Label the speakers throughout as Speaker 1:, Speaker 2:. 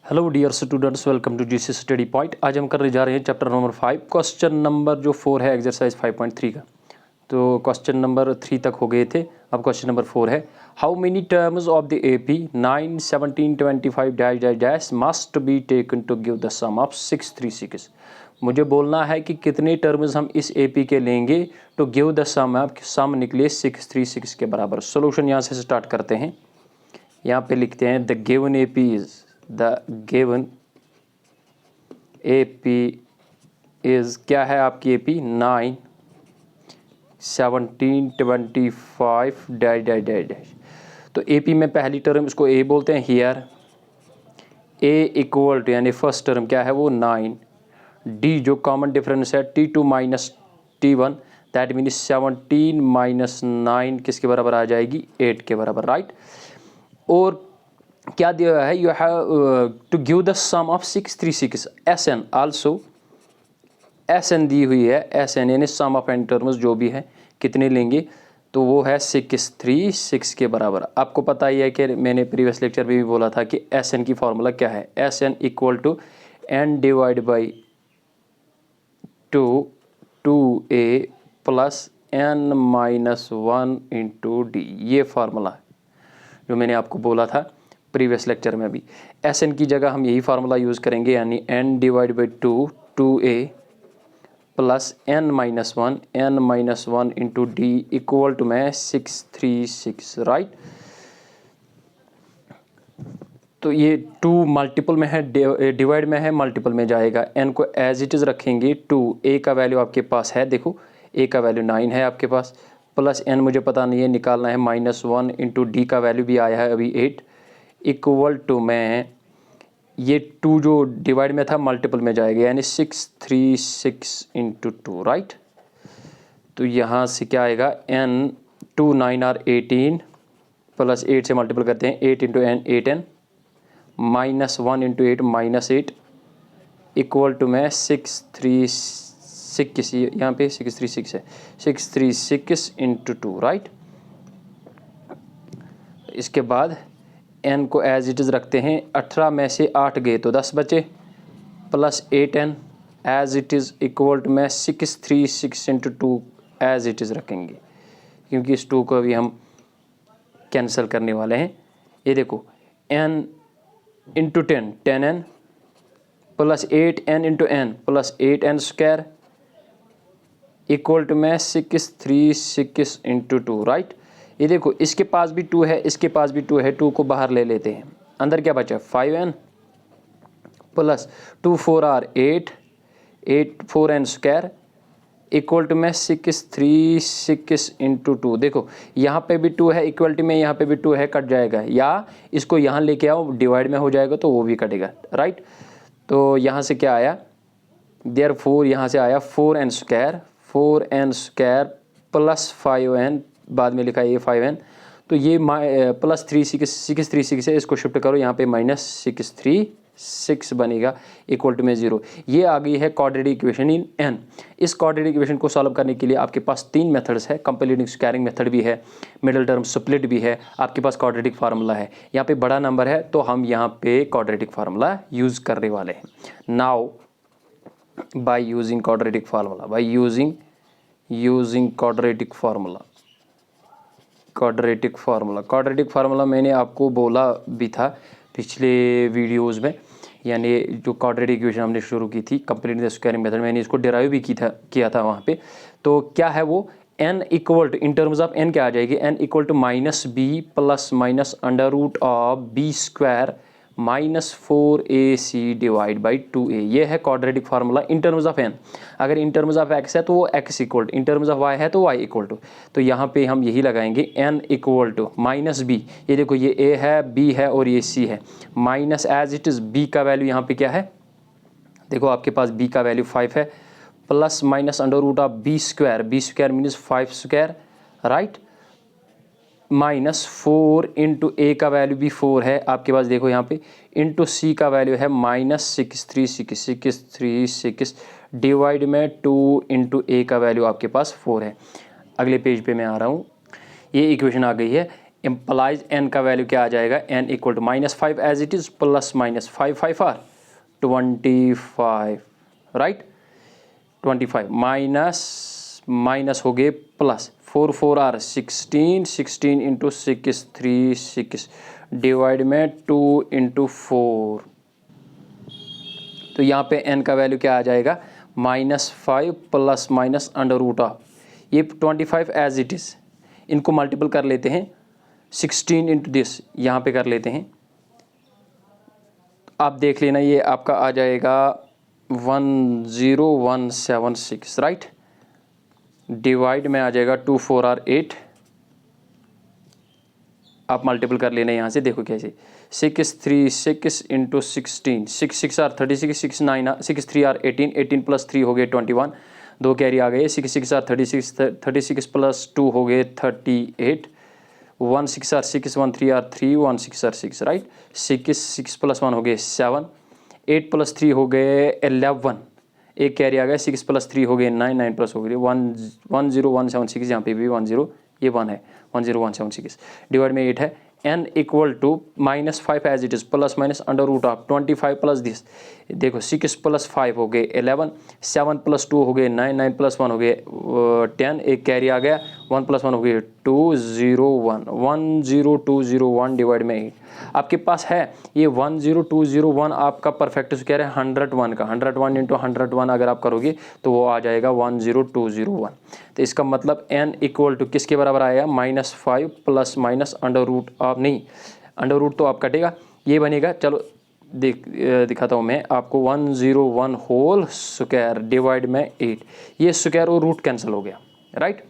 Speaker 1: Hello dear students, welcome to G C study point. आज हम करने जा रहे हैं चैप्टर नंबर 5, क्वेश्चन नंबर जो 4 है एक्सरसाइज 5.3 का। तो क्वेश्चन नंबर 3 तक हो गए थे, अब क्वेश्चन नंबर 4 है। How many terms of the A P 9, 17, 25 dash dash dash must be taken to give the sum of 636। मुझे बोलना है कि कितने टर्म्स हम इस एपी के लेंगे तो give the sum of some निकले 636 के बराबर। सोल्यूशन यहाँ से स्टार्ट करते हैं। यहाँ पे लिखते हैं द गिवन एपी इज क्या है आपकी AP 9, 17, 25 dash dash dash dash. तो एपी में पहली टर्म इसको ए बोलते हैं। हियर ए इक्वल टू यानी फर्स्ट टर्म क्या है वो 9, डी जो कॉमन डिफरेंस है T2 minus T1 that mean 17 minus 9 किसके बराबर आ जाएगी 8 के बराबर, राइट। और क्या दिया है, you have to give the sum of 636 SN also. SN दी हुई है, SN यानी सम ऑफ एन टर्म्स जो भी है कितने लेंगे तो वो है 636 के बराबर। आपको पता ही है कि मैंने प्रीवियस लेक्चर में भी बोला था कि SN की फॉर्मूला क्या है। SN equal to N divide by 2A plus N minus 1 into D. ये फार्मूला है जो मैंने आपको बोला था प्रीवियस लेक्चर में भी। SN की जगह हम यही फार्मूला यूज़ करेंगे, यानी N divide by 2A plus N minus 1 into D equal to में 636, राइट। तो ये 2 मल्टीपल में है, डिवाइड में है, मल्टीपल में जाएगा। N को एज इट इज़ रखेंगे 2। A का वैल्यू आपके पास है, देखो A का वैल्यू 9 है आपके पास, प्लस N मुझे पता नहीं है, निकालना है -1 इंटू डी का वैल्यू भी आया है अभी 8 इक्वल टू में ये 2 जो डिवाइड में था मल्टीपल में जाएगा, यानी 636 इंटू 2, राइट। तो यहाँ से क्या आएगा, N 2 9 आर 18 प्लस 8 से मल्टीपल करते हैं, 8 into N 8N minus 1 into 8 minus 8 equal to में 636, यहाँ पे 636 है, 636 इंटू 2, राइट। इसके बाद N को एज इट इज़ रखते हैं, 18 में से 8 गए तो 10 बचे, plus 8N as it is equal to में 636 इंटू 2 एज इट इज़ रखेंगे, क्योंकि इस 2 को अभी हम कैंसिल करने वाले हैं। ये देखो N into 10 10N plus 8N into N plus 8N square equal to में 636 इंटू 2, राइट। ये देखो इसके पास भी 2 है, इसके पास भी 2 है, 2 को बाहर ले लेते हैं, अंदर क्या बचा 5N plus 2 4 or 8 4N square equal to में 636 इंटू 2। देखो यहाँ पे भी 2 है, इक्वलिटी में यहाँ पे भी 2 है, कट जाएगा, या इसको यहाँ लेके आओ डिवाइड में हो जाएगा तो वो भी कटेगा, राइट। तो यहाँ से क्या आया, देयरफॉर यहाँ से आया 4N स्क्वायर प्लस 5N, बाद में लिखा है ये 5N, तो ये प्लस 636 है, इसको शिफ्ट करो यहाँ पे -636 बनेगा इक्वल टू में 0। ये आ गई है क्वाड्रेटिक इक्वेशन इन N। इस क्वाड्रेटिक इक्वेशन को सॉल्व करने के लिए आपके पास 3 मेथड्स है, कंप्लीटिंग स्क्वायरिंग मेथड भी है, मिडिल टर्म स्प्लिट भी है, आपके पास क्वाड्रेटिक फार्मूला है। यहाँ पे बड़ा नंबर है तो हम यहाँ पे क्वाड्रेटिक फार्मूला यूज़ करने वाले हैं। Now by using quadratic formula, by using quadratic formula मैंने आपको बोला भी था पिछले वीडियोस में, यानी जो क्वाड्रेटिक इक्वेशन हमने शुरू की थी कंप्लीट द स्क्वायरिंग मेथड, मैंने इसको डिराइव भी किया था वहाँ पे। तो क्या है वो, n equal to, in terms of n क्या आ जाएगी, n equal to -b plus minus under root of b square -4ac divide by 2a। ये है quadratic formula in terms of n। अगर इन टर्म्स ऑफ x है तो वो x equal to, in terms of y है तो y equal to. तो यहाँ पे हम यही लगाएंगे, n इक्वल टू -b, ये देखो ये a है, b है और ये c है, minus as it is b का वैल्यू यहाँ पे क्या है, देखो आपके पास b का वैल्यू 5 है, plus minus under root of b square means 5 square, right, -4 into A का वैल्यू भी 4 है आपके पास, देखो यहाँ पे, इंटू सी का वैल्यू है -636 डिवाइड में 2 इंटू ए का वैल्यू आपके पास 4 है। अगले पेज पे मैं आ रहा हूँ, ये इक्वेशन आ गई है, इम्प्लाइज n का वैल्यू क्या आ जाएगा, n equal to -5 as it is plus -5 5 are 25, right. 25 minus हो गए प्लस 4 4 आर 16 16 इंटू 6 3 6 डिवाइड में 2 इंटू 4। तो यहाँ पे n का वैल्यू क्या आ जाएगा, -5 plus minus under root of ये 25 एज इट इज़, इनको मल्टीपल कर लेते हैं 16 इंटू दिस, यहाँ पे कर लेते हैं। आप देख लेना ये आपका आ जाएगा 10176, राइट। डिवाइड में आ जाएगा 2 4 आर 8, आप मल्टीपल कर लेना यहाँ से, देखो कैसे 6 3 6 इंटू 16 6 6 आर 36 6 9 6 3 आर 18 18 प्लस 3 हो गए 21, 2 कैरी आ गए 6 6 आर 36 36 प्लस 2 हो गए 38 1 6 are 6 1 3 are 3 1 6 are 6, right. 6 6 plus 1 हो गए 7 8 प्लस 3 हो गए 11, एक कैरी आ गया 6 प्लस 3 हो गए 9 9 प्लस हो गए 10176, यहाँ पे भी 10 ये 1 है 10176 डिवाइड में 8 है। n equal to -5 as it is plus minus under root of 25 plus this, देखो 6 प्लस 5 हो गए 11 7 प्लस 2 हो गए 9 9 प्लस 1 हो गए 10, एक कैरी आ गया 1 प्लस 1 हो गए 201 10201 डिवाइड में 8। आपके पास है ये 10201 आपका परफेक्ट स्क्वायर है 101 का, 101 इंटू 101 अगर आप करोगे तो वो आ जाएगा 10201। तो इसका मतलब n इक्वल टू किसके बराबर आएगा, -5 plus minus under root of, नहीं अंडर रूट तो आप कटेगा, ये बनेगा, चलो दिखाता हूँ मैं आपको 101 होल स्क्वायर डिवाइड में 8, ये स्क्वायर और रूट कैंसिल हो गया, राइट।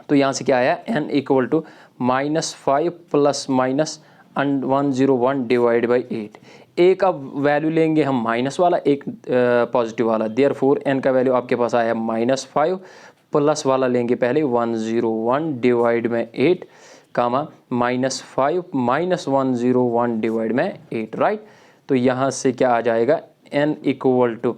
Speaker 1: तो यहाँ से क्या आया, n equal to -5 plus minus 101 divide by 8। एक अब वैल्यू लेंगे हम माइनस वाला, एक पॉजिटिव वाला, देयरफॉर n का वैल्यू आपके पास आया -5 प्लस वाला लेंगे पहले 101 डिवाइड में 8 कामा -5 माइनस 101 डिवाइड में 8, राइट। तो यहाँ से क्या आ जाएगा, n इक्वल टू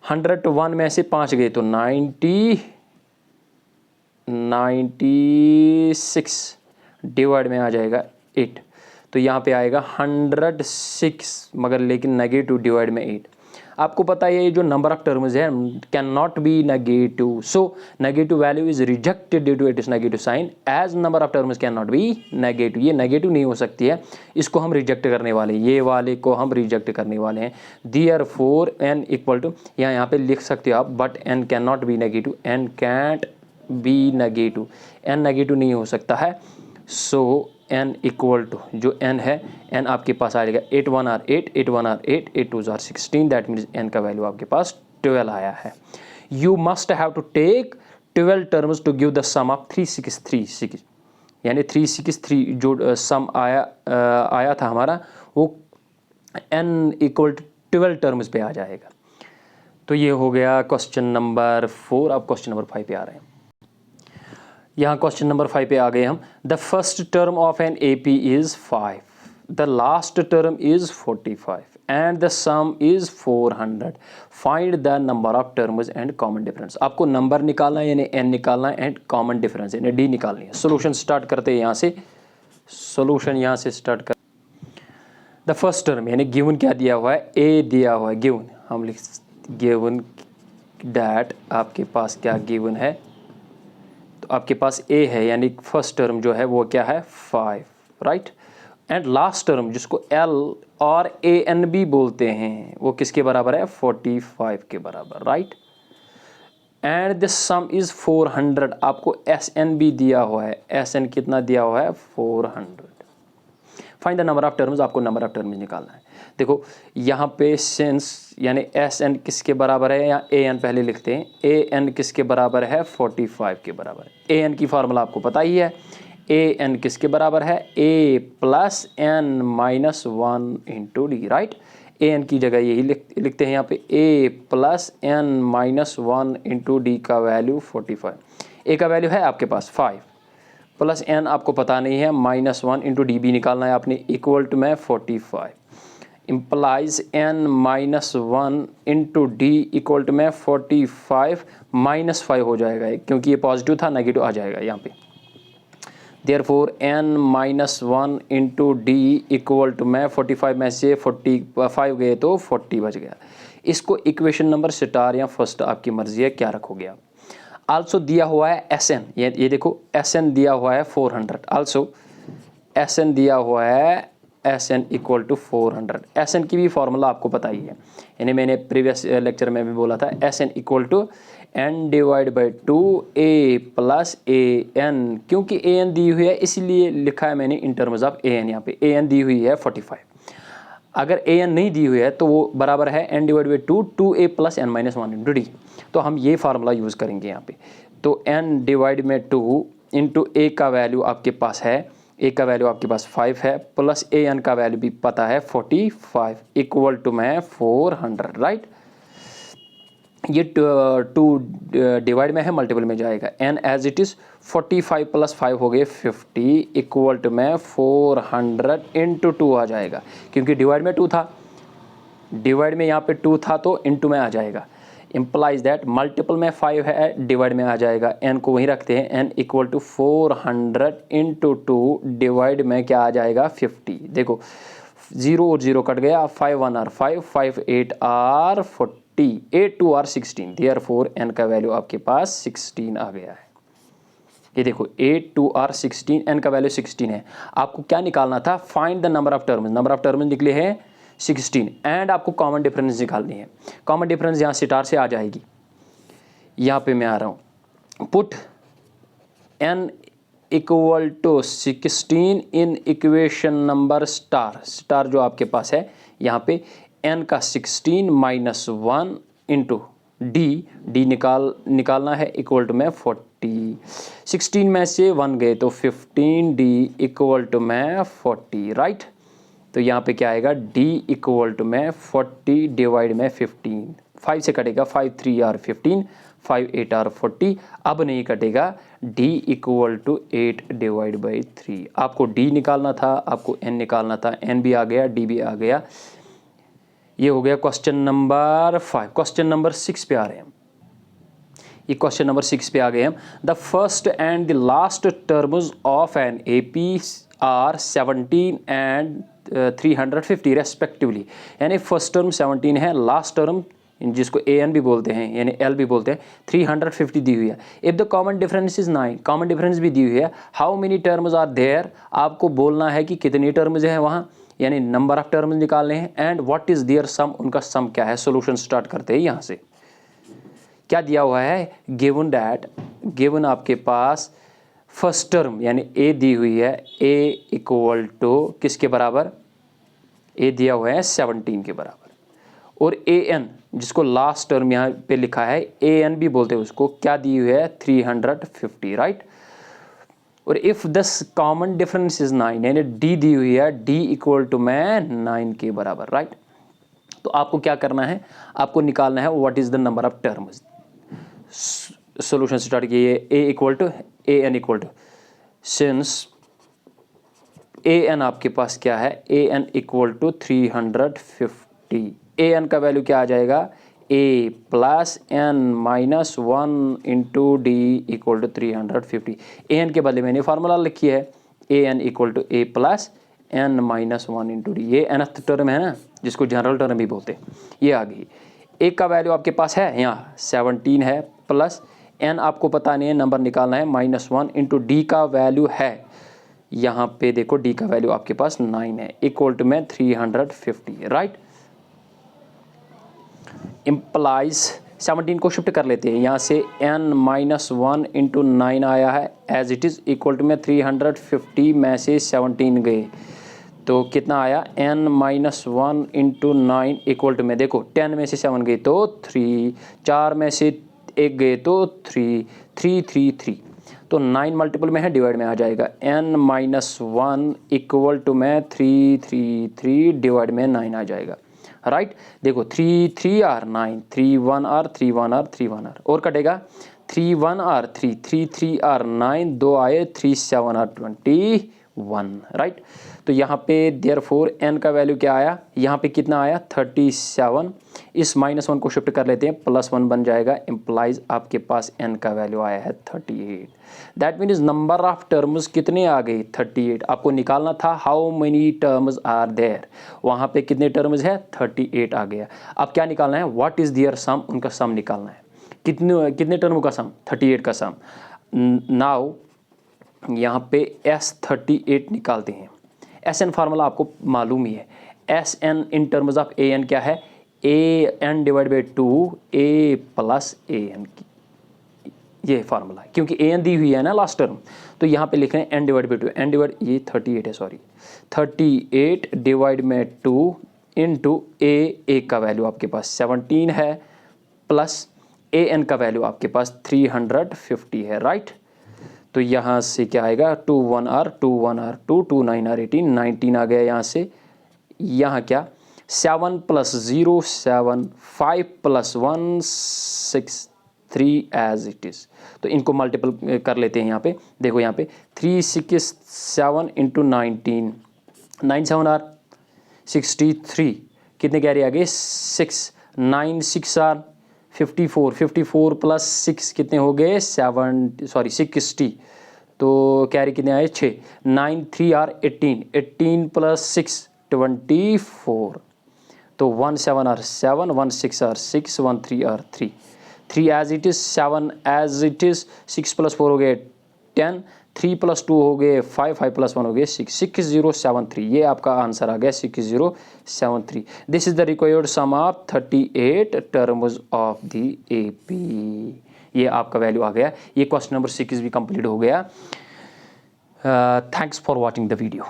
Speaker 1: 101 में से 5 गए तो 96 डिवाइड में आ जाएगा 8, तो यहाँ पे आएगा 106 मगर लेकिन नेगेटिव डिवाइड में 8। आपको पता है ये जो नंबर ऑफ टर्म्स है can not be negative, so negative value is rejected due to it is negative sign, as number of terms can not be negative, ये नेगेटिव नहीं हो सकती है, इसको हम रिजेक्ट करने वाले हैं, ये वाले को हम रिजेक्ट करने वाले हैं। देयरफॉर n इक्वल टू, यहाँ पे लिख सकते हो आप, but n can not be negative, n cantt B negative, n negative नहीं हो सकता है। सो n इक्वल टू जो n है, n आपके पास आ जाएगा 8 1 are 8 8 1 are 8 8 2 are 16, that means n का वैल्यू आपके पास 12 आया है। You must have to take 12 terms to give the sum of 3636, यानी 363 जो सम आया था हमारा वो n इक्वल टू 12 टर्म्स पे आ जाएगा। तो ये हो गया क्वेश्चन नंबर 4। अब क्वेश्चन नंबर 5 पे आ रहे हैं। यहाँ क्वेश्चन नंबर 5 पे आ गए हम। The first term of an AP is 5, the last term is 45 and the sum is 400, find the number of terms and common difference. आपको नंबर निकालना है यानी n निकालना है एंड कॉमन डिफरेंस यानी d निकालनी है। सोल्यूशन स्टार्ट करते हैं यहाँ से, सोल्यूशन यहाँ से स्टार्ट कर। द फर्स्ट टर्म यानी गिवन क्या दिया हुआ है, a दिया हुआ है, गिवन हम लिख गिवन डैट आपके पास क्या गिवन है, तो आपके पास a है यानी फर्स्ट टर्म जो है वो क्या है 5, राइट। एंड लास्ट टर्म जिसको l और an भी बोलते हैं वो किसके बराबर है 45 के बराबर, right. And this some is 400, आपको sn भी दिया हुआ है, sn कितना दिया हुआ है 400। Find the number of terms, आपको नंबर ऑफ टर्म्स निकालना है। देखो यहाँ पे सिंस यानी sn किसके बराबर है, या an पहले लिखते हैं, an किसके बराबर है 45 के बराबर है। an की फार्मूला आपको पता ही है, an किसके बराबर है a plus n minus 1 into D, right. an की जगह यही लिखते हैं यहाँ पे a plus n minus 1 into D का वैल्यू 45, a का वैल्यू है आपके पास 5 प्लस n आपको पता नहीं है -1 इंटू डी भी निकालना है आपने, इक्वल टू में 45 implies n -1 into D equal to में 45 -5 हो जाएगा, क्योंकि ये पॉजिटिव था नेगेटिव आ जाएगा यहाँ पे। Therefore n minus 1 into D equal to, मैं 45 में से 45 गए तो 40 बच गया। इसको इक्वेशन नंबर स्टार या फर्स्ट आपकी मर्जी है क्या रखोगे आप। आल्सो दिया हुआ है Sn, ये देखो Sn दिया हुआ है 400, आल्सो Sn दिया हुआ है Sn इक्वल टू 400। Sn की भी फॉर्मूला आपको पता ही है, यानी मैंने प्रीवियस लेक्चर में भी बोला था Sn equal to n divide by 2a plus an, क्योंकि an दी हुई है इसलिए लिखा है मैंने इन टर्म्स ऑफ an। यहाँ पे an दी हुई है 45, अगर an नहीं दी हुई है तो वो बराबर है n divide by 2a plus n minus 1 into D. तो हम ये फार्मूला यूज़ करेंगे यहाँ पे। तो n डिवाइड में 2 इंटू a का वैल्यू आपके पास है, a का वैल्यू आपके पास 5 है, प्लस an का वैल्यू भी पता है 45 इक्वल टू में 400, राइट। ये 2 डिवाइड में है, मल्टीपल में जाएगा, n as it is 45 plus 5 हो गए 50 इक्वल टू में 400 इंटू 2 आ जाएगा, क्योंकि डिवाइड में 2 था, डिवाइड में यहाँ पे 2 था तो इंटू में आ जाएगा। इम्प्लाइज दैट मल्टीपल में 5 है, डिवाइड में आ जाएगा, n को वहीं रखते हैं, n equal to 400 into 2 divide में क्या आ जाएगा 50। देखो 0 और 0 कट गया, 5 1 are 5, 5 8 are 40, 8 2 are 16, therefore n का वैल्यू आपके पास 16 आ गया है। ये देखो 8 2 आर 16, n का वैल्यू 16 है। आपको क्या निकालना था, find the number of terms, number of terms निकले हैं 16 एंड आपको कॉमन डिफरेंस निकालनी है। कॉमन डिफरेंस यहाँ स्टार से आ जाएगी, यहाँ पे मैं आ रहा हूँ, put n equal to 16 in equation number star, star जो आपके पास है यहाँ पे n का 16 माइनस 1 इंटू डी निकालना है इक्वल टू में 40, 16 में से 1 गए तो 15 डी इक्वल टू में 40, राइट। तो यहाँ पे क्या आएगा, d इक्वल टू में 40 डिवाइड में 15, 5 से कटेगा, 5 3 आर 15, 5 8 आर 40, अब नहीं कटेगा, d equal to 8 divide by 3। आपको d निकालना था, आपको n निकालना था, n भी आ गया, d भी आ गया। ये हो गया क्वेश्चन नंबर 5। क्वेश्चन नंबर 6 पे आ रहे हैं हम, ये क्वेश्चन नंबर 6 पे आ गए हम। The first and the last terms of an AP are 17 and 350 respectively, यानी फर्स्ट टर्म 17 है, लास्ट टर्म जिसको an भी बोलते हैं यानी l भी बोलते हैं 350 दी हुई है। If the common difference is 9, common difference भी दी हुई है। How many terms are there, आपको बोलना है कि कितनी टर्म्स है वहाँ, यानी नंबर ऑफ टर्म्स निकालने हैं। एंड व्हाट इज देयर सम, उनका सम क्या है। सोल्यूशन स्टार्ट करते हैं यहाँ से। क्या दिया हुआ है, गिवन दैट, गिवन आपके पास फर्स्ट टर्म यानी a दी हुई है, a इक्वल टू किसके बराबर, a दिया हुआ है 17 के बराबर, और an जिसको लास्ट टर्म यहाँ पे लिखा है an भी बोलते हैं उसको, क्या दी हुई है 350, राइट। और इफ दस कॉमन डिफरेंस इज 9, यानी d दी हुई है, d इक्वल टू में 9 के बराबर, राइट। तो आपको क्या करना है, आपको निकालना है what is the number of terms. Solution start किए, a equal to an equal to, since an आपके पास क्या है, an इक्वल टू 350, an का वैल्यू क्या आ जाएगा, a plus n minus 1 into D equal to 350। an के बदले मैंने फार्मूला लिखी है, an equal to a plus n minus 1 into D, ये nth टर्म है ना जिसको जनरल टर्म भी बोलते हैं, ये आ गई। a का वैल्यू आपके पास है यहाँ 17 है, प्लस n आपको पता नहीं है, नंबर निकालना है, माइनस 1 इंटू डी का वैल्यू है, यहाँ पे देखो d का वैल्यू आपके पास 9 है, इक्वल टू में 350, राइट। इम्प्लाइज 17 को शिफ्ट कर लेते हैं, यहाँ से n माइनस 1 इंटू 9 आया है as it is, equal to में 350 में से 17 गए तो कितना आया, n minus 1 into 9 equal to में, देखो 10 में से 7 गए तो 3, 4 में से 1 गए तो 3, 3 3 3, तो 9 मल्टीपल में है, डिवाइड में आ जाएगा, n माइनस 1 इक्वल टू में 3 3 3 डिवाइड में 9 आ जाएगा, राइट। देखो 3 3 आर 9, 3 1 आर 3 1 आर 3 1 आर, और कटेगा 3 1 आर 3 3 3 आर 9, 2 आए 3 7 आर 21, 1, राइट। तो यहाँ पे देयरफॉर n का वैल्यू क्या आया, यहाँ पे कितना आया 37, इस -1 को शिफ्ट कर लेते हैं, +1 बन जाएगा, इम्प्लाइज आपके पास n का वैल्यू आया है 38। That means number of terms कितने आ गए 38। आपको निकालना था how many terms are there, वहाँ पे कितने टर्म्स है 38 आ गया। अब क्या निकालना है, व्हाट इज़ देयर सम, उनका सम निकालना है, कितने कितने टर्मों का सम 38 का सम। नाउ यहाँ पे S38 निकालते हैं। SN फार्मूला आपको मालूम ही है, SN in terms of AN क्या है, AN divide by 2 A plus AN, ये फार्मूला है, क्योंकि AN दी हुई है ना लास्ट टर्म, तो यहाँ पे लिख रहे हैं N divide by 2, N divide, ये 38 है सॉरी, 38 डिवाइड में 2 इंटू A का वैल्यू आपके पास 17 है, प्लस AN का वैल्यू आपके पास 350 है, राइट। तो यहाँ से क्या आएगा 2 1 R 2 1 R 2 2 9 R 18 19 आ गया यहाँ से। यहाँ क्या 7 + 0 7 5 + 1 6 3 एज इट इज़। तो इनको मल्टीपल कर लेते हैं यहाँ पे, देखो यहाँ पे 3 6 7 इंटू 19, 9 7 R 63, कितने कैरी आ गए 6, 9 6 R 54, 54 + 6 कितने हो गए 60, तो कैरी कितने आए 6, 9 3 R 18, 18 + 6 24, तो 1 7 R 7, 1 6 R 6, 1 3 R 3, 3 as it is, 7 as it is, 6 + 4 हो गए 10, 3 + 2 हो गए 5, 5 + 1 हो गए 6, 6073, ये आपका आंसर आ गया 6073। This is the required sum of 38 terms of the AP, ये आपका वैल्यू आ गया। ये क्वेश्चन नंबर 6 भी कंप्लीट हो गया। Thanks for watching the video.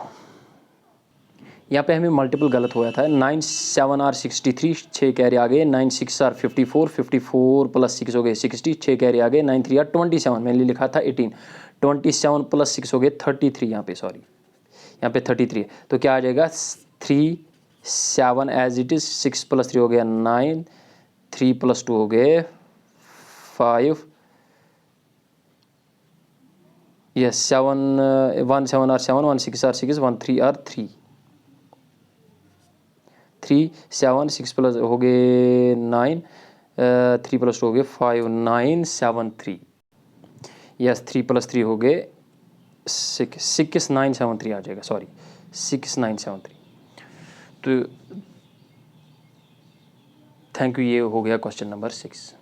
Speaker 1: यहाँ पे हमें मल्टीपल गलत हुआ था, 9 7 R 63, 6 कैरी आ गए, 9 6 R 54, 54 + 6 हो गए 60, 6 कैरी आ गए, 9 3 R 27, मैंने लिखा था 18, 27 + 6 हो गए 33, यहाँ पे सॉरी, यहाँ पे 33 है, तो क्या आ जाएगा 3 7 एज इट इज़, 6 + 3 हो गया 9, 3 + 2 हो गए 5, यस 7 1 7 R 7, 1 6 R 6, 1 3 R 3, 3 7 6 + हो गए 9, 3 + 2 हो गए 5, 9 7 3, यस 3 + 3 हो गए 6 6 9 7 3 आ जाएगा, सॉरी 6 9 7 3। तो थैंक यू, ये हो गया क्वेश्चन नंबर 6।